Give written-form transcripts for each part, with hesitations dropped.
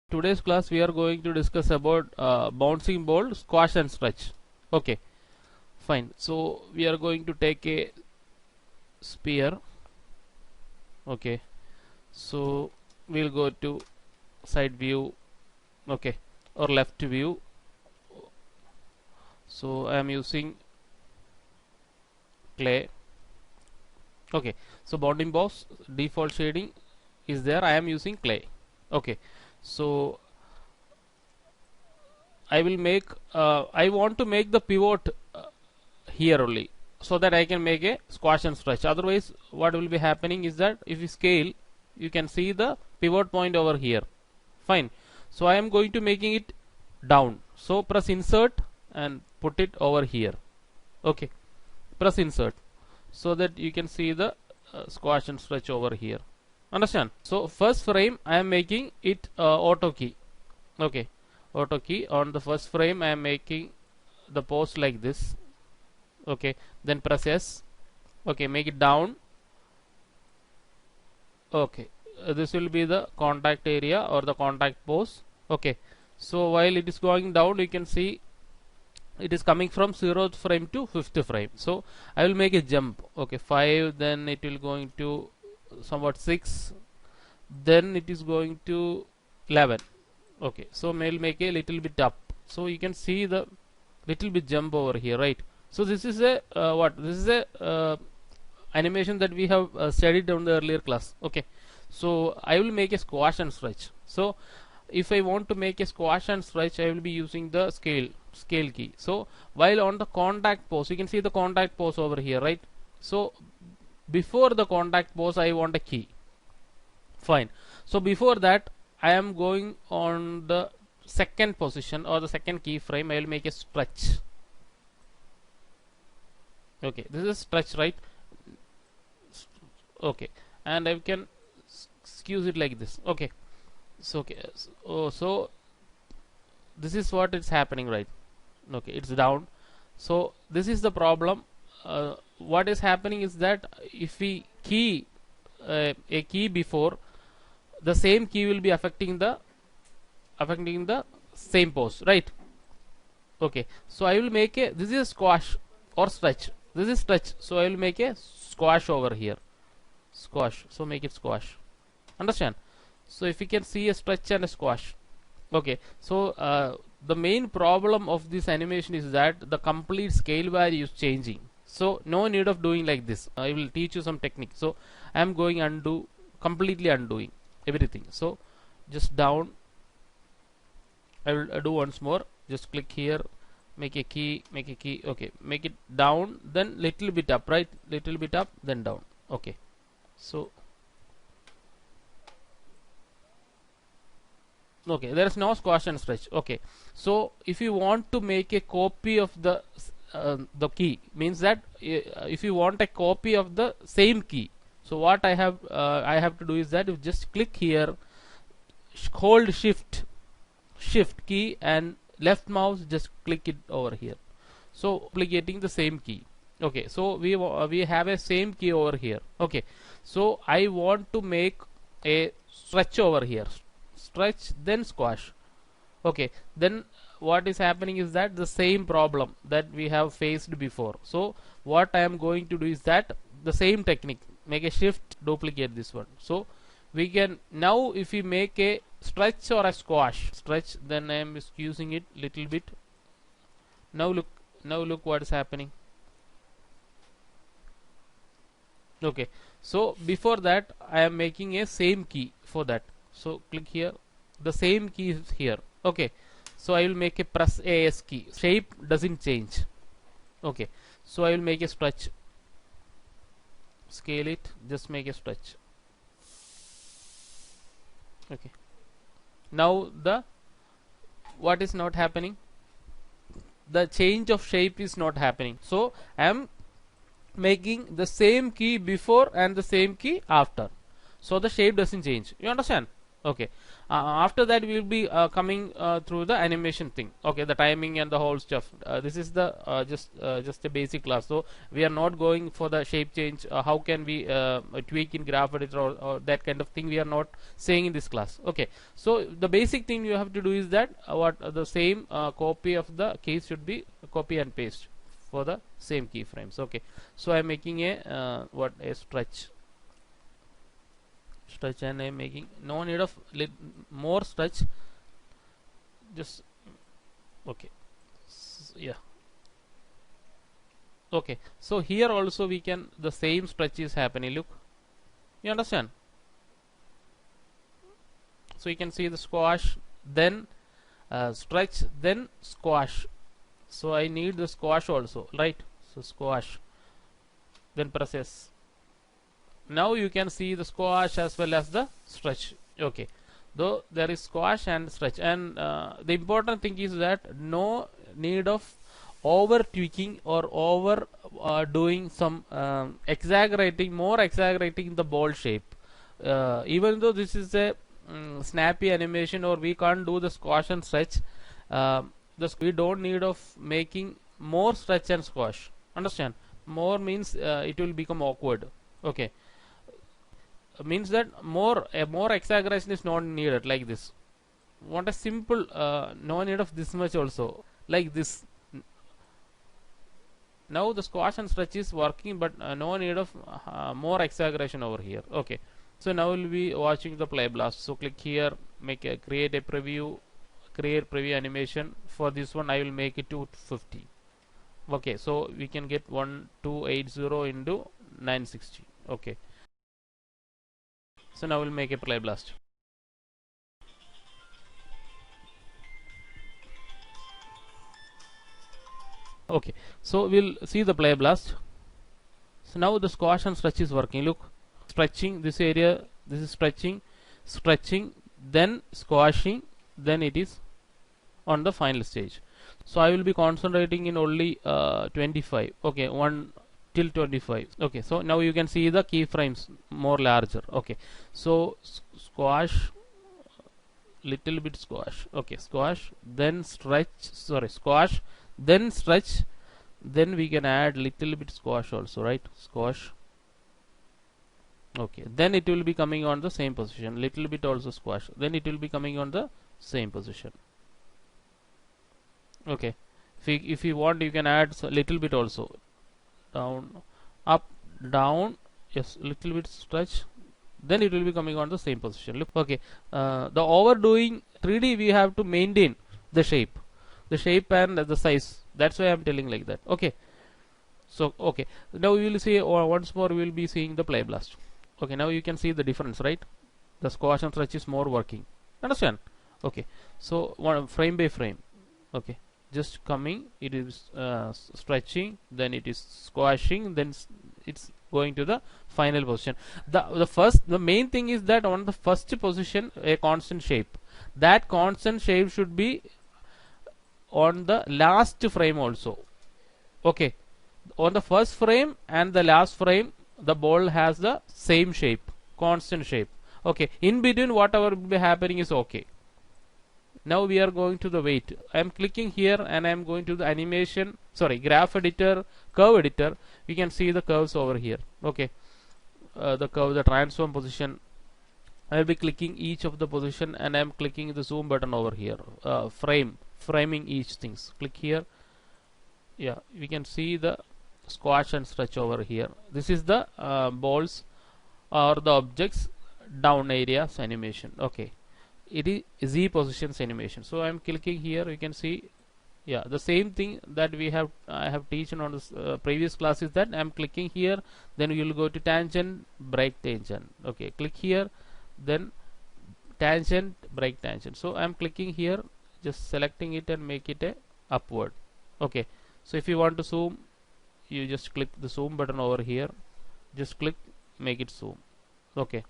Today's class we are going to discuss about bouncing ball, squash and stretch. Okay, fine. So we are going to take a sphere. Okay, so we'll go to side view. Okay, or left view. So I am using clay. Okay, so bounding box default shading is there. I am using clay. Okay, so I will make I want to make the pivot here only, so that I can make a squash and stretch. Otherwise what will be happening is that if you scale, you can see the pivot point over here. Fine. So I am going to making it down. So press insert and put it over here. Okay, press insert so that you can see the squash and stretch over here. Understand? So first frame I am making it auto key. Okay, auto key. On the first frame I am making the pose like this. Okay, then press S. Okay, make it down. Okay, this will be the contact area or the contact pose. Okay, so while it is going down, you can see it is coming from 0th frame to 5th frame. So I will make a jump. Okay, 5, then it will going to somewhat 6, then it is going to 11. Okay, so I will make a little bit up. So you can see the little bit jump over here, right? So this is a this is a animation that we have studied on the earlier class. Okay, so I will make a squash and stretch. So if I want to make a squash and stretch, I will be using the scale key. So while on the contact pose, you can see the contact pose over here, right? So before the contact pose I want a key. Fine. So before that I am going on the second position or the second keyframe. I will make a stretch. Okay, this is stretch, right? Okay, and I can excuse it like this. Okay, so so this is what is happening, right? Okay, it's down. So this is the problem. What is happening is that if we key a key before, the same key will be affecting the same pose, right? Okay, so I will make a, this is squash or stretch. This is stretch, so I will make a squash over here. Squash, so make it squash. Understand? So if you can see a stretch and a squash. Okay, so the main problem of this animation is that the complete scale value is changing. So no need of doing like this. I will teach you some technique. So I am going undo, completely undoing everything. So just down. I will do once more. Just click here, make a key. Okay, make it down, then little bit up, right? Little bit up, then down. Okay, so okay, there is no squash and stretch. Okay, so if you want to make a copy of the key, means that if you want a copy of the same key, so what I have to do is that you just click here, hold shift key and left mouse, just click it over here. So duplicating the same key. Okay, so we have a same key over here. Okay, so I want to make a stretch over here. Stretch, then squash. Okay, then what is happening is that the same problem that we have faced before. So what I am going to do is that the same technique, make a shift, duplicate this one. So we can now, if we make a stretch or a squash, stretch, then I am using it little bit. Now look what is happening. Okay, so before that I am making a same key for that. So click here, the same key is here. Okay, so I will make a press AS key. Shape doesn't change. Okay, so I will make a stretch. Scale it, just make a stretch. Okay, now the what is not happening, the change of shape is not happening. So I am making the same key before and the same key after, so the shape doesn't change. You understand? Okay, after that we will be coming through the animation thing. Okay, the timing and the whole stuff. This is the just a basic class, so we are not going for the shape change. How can we tweak in graph editor, or that kind of thing we are not saying in this class. Okay, so the basic thing you have to do is that what the same copy of the keys should be copy and paste for the same keyframes. Okay, so I am making a what a stretch, and I am making no need of more stretch, just okay. Yeah, okay, so here also we can, the same stretch is happening, look, you understand. So you can see the squash, then stretch, then squash. So I need the squash also, right? So squash, then press S. Now you can see the squash as well as the stretch. Okay, though there is squash and stretch, and the important thing is that no need of over tweaking or over doing some more exaggerating the ball shape. Even though this is a snappy animation, or we can't do the squash and stretch, we don't need of making more stretch and squash. Understand? More means it will become awkward. Okay, means that more exaggeration is not needed, like this. Want a simple no need of this much also, like this. Now the squash and stretch is working, but no need of more exaggeration over here. Okay, so now we'll be watching the play blast. So click here, create a preview, create preview animation. For this one I will make it 250. Okay, so we can get 1280 into 960. Okay, so now we'll make a play blast. Okay, so we'll see the play blast. So now the squash and stretch is working. Look, stretching this area, this is stretching, then squashing, then it is on the final stage. So I will be concentrating in only 25. Okay, 1 till 25. Okay, so now you can see the keyframes more larger. Okay, so squash, little bit squash. Okay, squash, then stretch, sorry, squash, then stretch, then we can add little bit squash also, right? Squash. Okay, then it will be coming on the same position, little bit also squash, then it will be coming on the same position. Okay, if you want, you can add a little bit also, down, up, down, yes, little bit stretch, then it will be coming on the same position. Look, okay, the overdoing 3D, we have to maintain the shape and the size. That's why I am telling like that. Okay, so okay, now we will see, or once more we will be seeing the play blast. Okay, now you can see the difference, right? The squash and stretch is more working. Understand? Okay, so one frame by frame. Okay, just coming, it is stretching, then it is squashing, then it's going to the final position. The main thing is that on the first position, a constant shape. That constant shape should be on the last frame also. Okay, on the first frame and the last frame, the ball has the same shape, constant shape. Okay, in between whatever will be happening is okay. Now we are going to the weight. I am clicking here and I am going to the animation, sorry, graph editor, curve editor. We can see the curves over here. Okay, the curve, the transform position. I will be clicking each of the position, and I am clicking the zoom button over here. Framing each things. Click here. Yeah, we can see the squash and stretch over here. This is the balls or the objects down areas animation. Okay, it is Z positions animation. So I am clicking here. You can see, yeah, the same thing that I have teaching on this previous class is that I am clicking here. Then you will go to tangent, break tangent. Okay, click here, then tangent, break tangent. So I am clicking here, just selecting it and make it a upward. Okay, so if you want to zoom, you just click the zoom button over here, just click, make it zoom. Okay,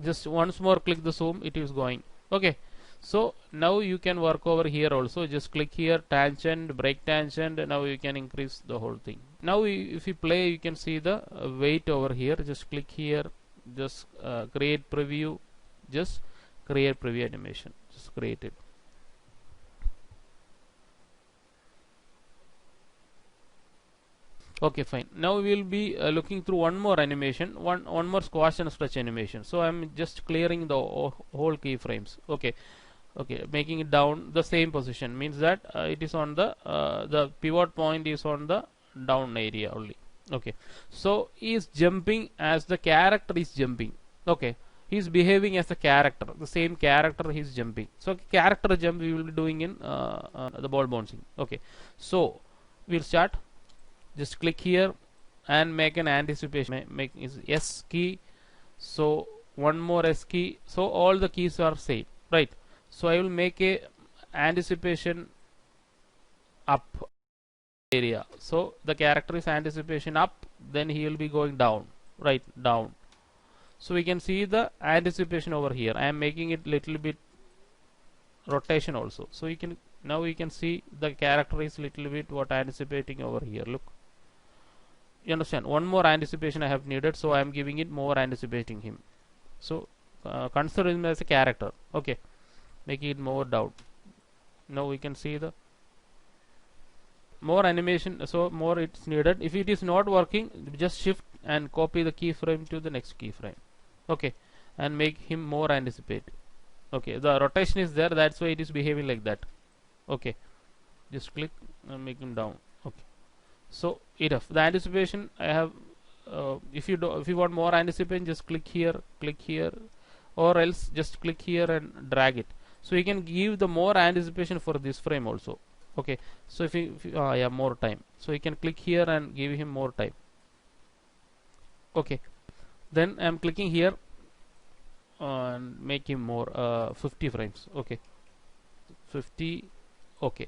just once more click the zoom, it is going. Okay, so now you can work over here also. Just click here, tangent, break tangent, and now you can increase the whole thing. Now if you play, you can see the weight over here. Just click here, just create preview, just create preview animation. Just create it. Okay, fine. Now we will be looking through one more animation, one more squash and stretch animation. So I'm just clearing the whole keyframes. Okay, okay, making it down the same position means that it is on the pivot point is on the down area only. Okay, so he is jumping as the character is jumping. Okay, he is behaving as a character, the same character he is jumping. So character jump we will be doing in the ball bouncing. Okay, so we'll start. Just click here and make an anticipation. Make is S key. So one more S key. So all the keys are same, right? So I will make a anticipation up area. So the character is anticipation up, then he will be going down, right? Down. So we can see the anticipation over here. I am making it little bit rotation also. So you can now you can see the character is little bit what anticipating over here. Look. You understand? One more anticipation I have needed, so I am giving it more anticipating him. So consider him as a character. Okay, making it more down. Now we can see the more animation. So more it's needed. If it is not working, just shift and copy the keyframe to the next keyframe. Okay, and make him more anticipate. Okay, the rotation is there. That's why it is behaving like that. Okay, just click and make him down. Okay. So enough. The anticipation I have. If you want more anticipation, just click here, or else just click here and drag it. So you can give the more anticipation for this frame also. Okay. So if you yeah, more time. So you can click here and give him more time. Okay. Then I am clicking here and make him more 50 frames. Okay. 50. Okay.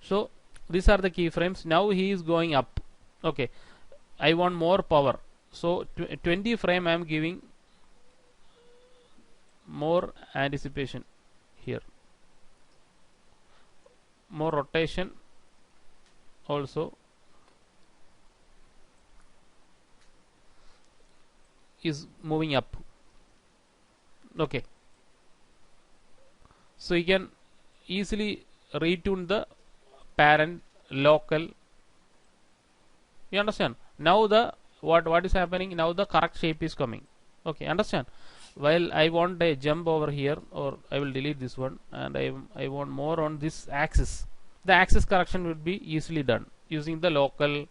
So these are the keyframes. Now he is going up. Okay, I want more power, so 20 frame I am giving more anticipation here, more rotation also is moving up. Okay, so you can easily retune the parent local. You understand? Now the what is happening, now the correct shape is coming. Okay, understand? While I want a jump over here, or I will delete this one, and I want more on this axis. The axis correction will be easily done using the local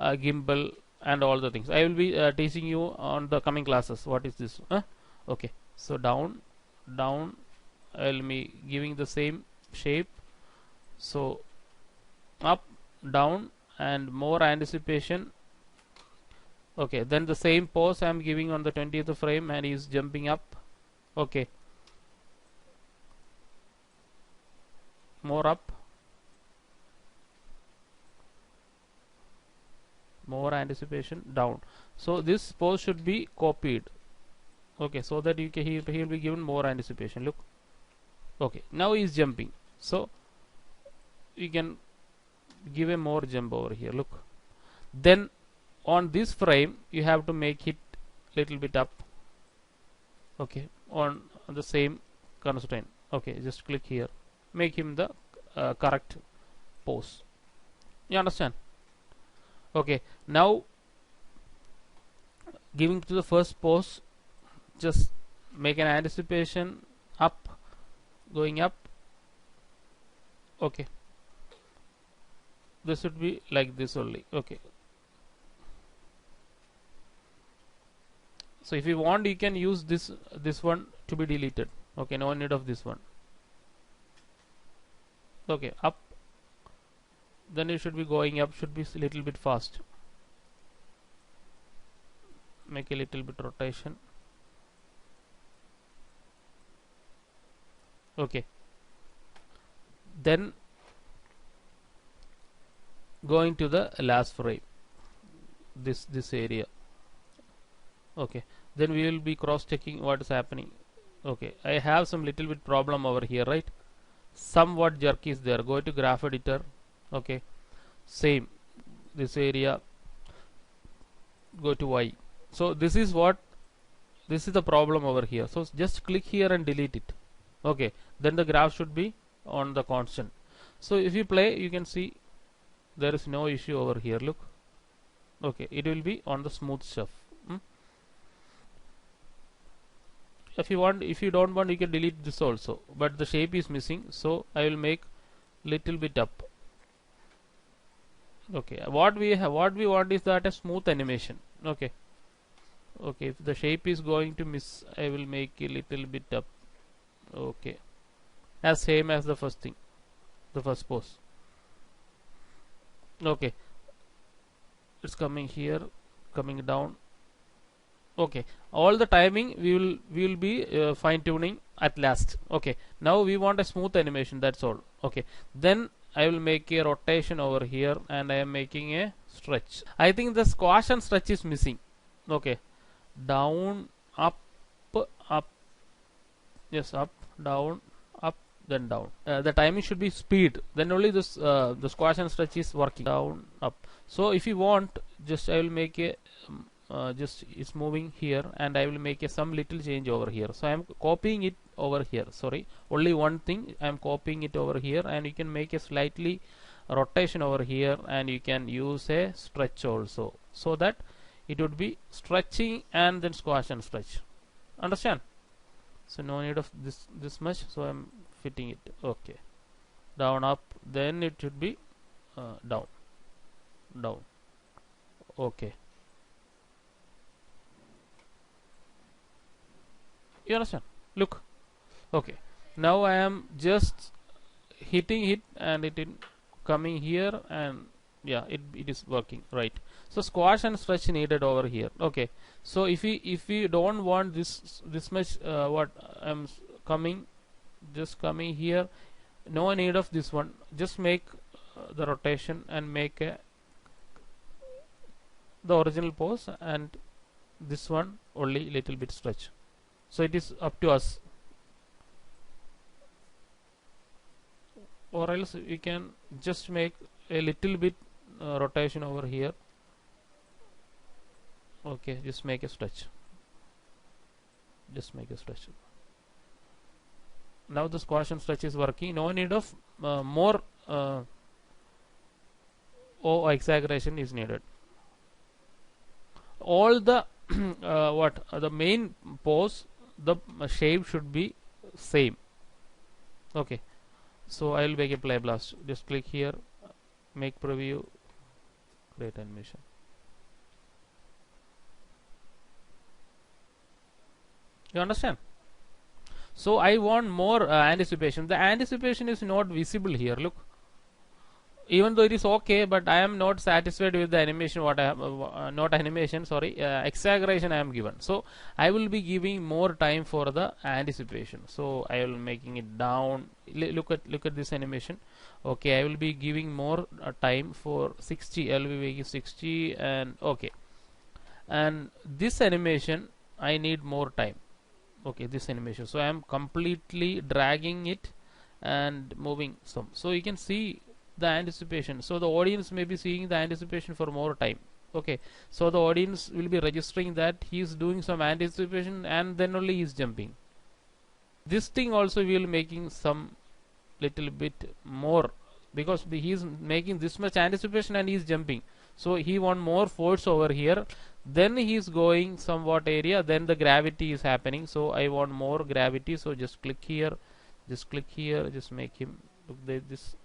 gimbal and all the things. I will be teaching you on the coming classes. What is this? Okay, so down, I will be giving the same shape. So up, down, and more anticipation. Okay, then the same pose I am giving on the 20th frame, and he is jumping up. Okay, more up, more anticipation, down. So this pose should be copied. Okay, so that you can he will be given more anticipation. Look. Okay, now he is jumping. So you can give a more jump over here. Look. Then on this frame you have to make it little bit up. Okay, on the same constraint. Okay, just click here, make him the correct pose. You understand? Okay, now giving to the first pose, just make an anticipation up, going up. Okay, this should be like this only. Okay, so if you want, you can use this one to be deleted. Okay, no need of this one. Okay, up, then it should be going up, should be a little bit fast. Make a little bit rotation. Okay, then going to the last frame, this area. Okay, then we will be cross checking what is happening. Okay, I have some little bit problem over here, right? Somewhat jerk is there. Go to graph editor. Okay, same, this area, go to Y. So this is what This is the problem over here. So just click here and delete it. Okay, then the graph should be on the constant. So if you play, you can see there is no issue over here. Look, okay, it will be on the smooth stuff. If you want, if you don't want, you can delete this also, but the shape is missing, so I will make little bit up. Okay, what we want is that a smooth animation. Okay, if the shape is going to miss, I will make a little bit up. Okay, as same as the first thing, the first pose. Okay, it's coming here, coming down. Okay, all the timing we will be fine tuning at last. Okay, now we want a smooth animation, that's all. Okay, then I will make a rotation over here, and I am making a stretch. I think the squash and stretch is missing. Okay, down, up, up, yes, up, down, up, then down. The timing should be speed, then only this the squash and stretch is working. Down, up. So if you want, just I will make a just it's moving here, and I will make a some little change over here. So I am copying it over here. Sorry, only one thing, I am copying it over here, and you can make a slightly rotation over here, and you can use a stretch also, so that it would be stretching and then squash and stretch. Understand? So no need of this much, so I am fitting it. Okay, down, up, then it should be down, down. Okay, you understand? Look, okay, now I am just hitting it, and it is coming here, and yeah, it is working right. So squash and stretch needed over here. Okay, so if we don't want this much, what I'm coming, just coming here, no need of this one, just make the rotation and make the original pose, and this one only little bit stretch. So it is up to us, or else we can just make a little bit rotation over here. Okay, just make a stretch, just make a stretch. Now the squash and stretch is working. No need of more exaggeration is needed. All the the main pose, the shape should be same. Okay, so I will make a play blast. Just click here, make preview, create animation. You understand? So I want more anticipation. The anticipation is not visible here. Look, even though it is okay, but I am not satisfied with the animation. What I have, not animation, sorry, exaggeration I am given. So I will be giving more time for the anticipation. So I will making it down. Look at this animation. Okay, I will be giving more time for 60. I will be making 60, and okay. And this animation I need more time. Okay, this animation, so I am completely dragging it and moving some, so you can see the anticipation. So the audience may be seeing the anticipation for more time. Okay, so the audience will be registering that he is doing some anticipation, and then only he is jumping. This thing also we will making some little bit more, because he is making this much anticipation and he is jumping, so he want more force over here. Then he is going somewhat area, then the gravity is happening, so I want more gravity. So just click here, just click here, just make him look this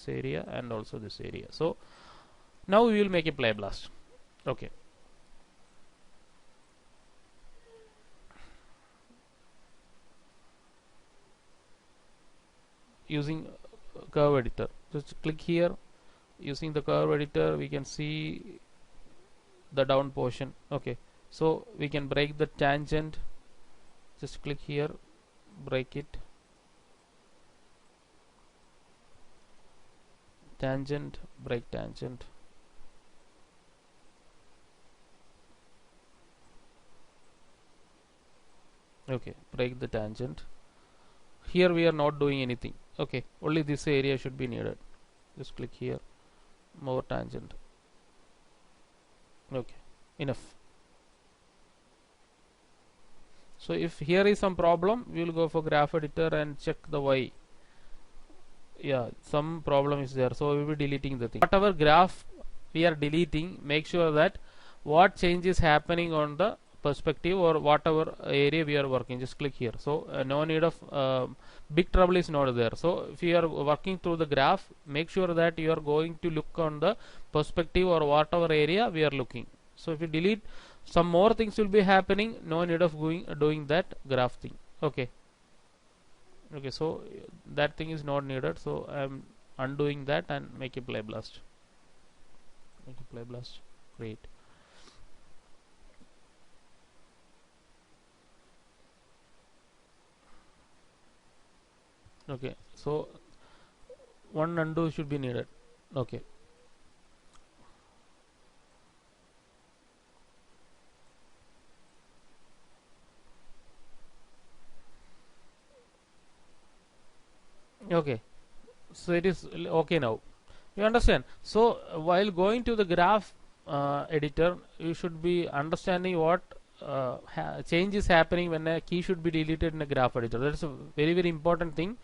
area and also this area. So now we will make a play blast. Okay, using curve editor, just click here. Using the curve editor, we can see the down portion. Okay, so we can break the tangent. Just click here, break it, tangent, break tangent. Okay, break the tangent. Here we are not doing anything. Okay, only this area should be needed. Just click here, more tangent. Okay, enough. So if here is some problem, we will go for graph editor and check the y. Yeah, some problem is there, so we will be deleting the thing. Whatever graph we are deleting, make sure that what change is happening on the perspective or whatever area we are working. Just click here. So no need of big trouble is not there. So if you are working through the graph, make sure that you are going to look on the perspective or whatever area we are looking. So if you delete, some more things will be happening. No need of doing that graph thing. Okay. Okay, so that thing is not needed, so I am undoing that and make a play blast. Great. Okay, so one undo should be needed. Okay. Okay, so it is okay now. You understand? So while going to the graph editor, you should be understanding what change is happening when a key should be deleted in a graph editor. That is a very important thing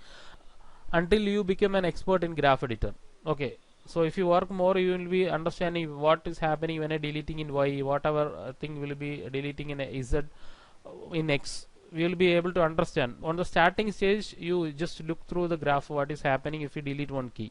until you become an expert in graph editor. Okay, so if you work more, you will be understanding what is happening when a deleting in y, whatever thing will be deleting in a z, in x. We will be able to understand. On the starting stage, you just look through the graph what is happening if you delete one key.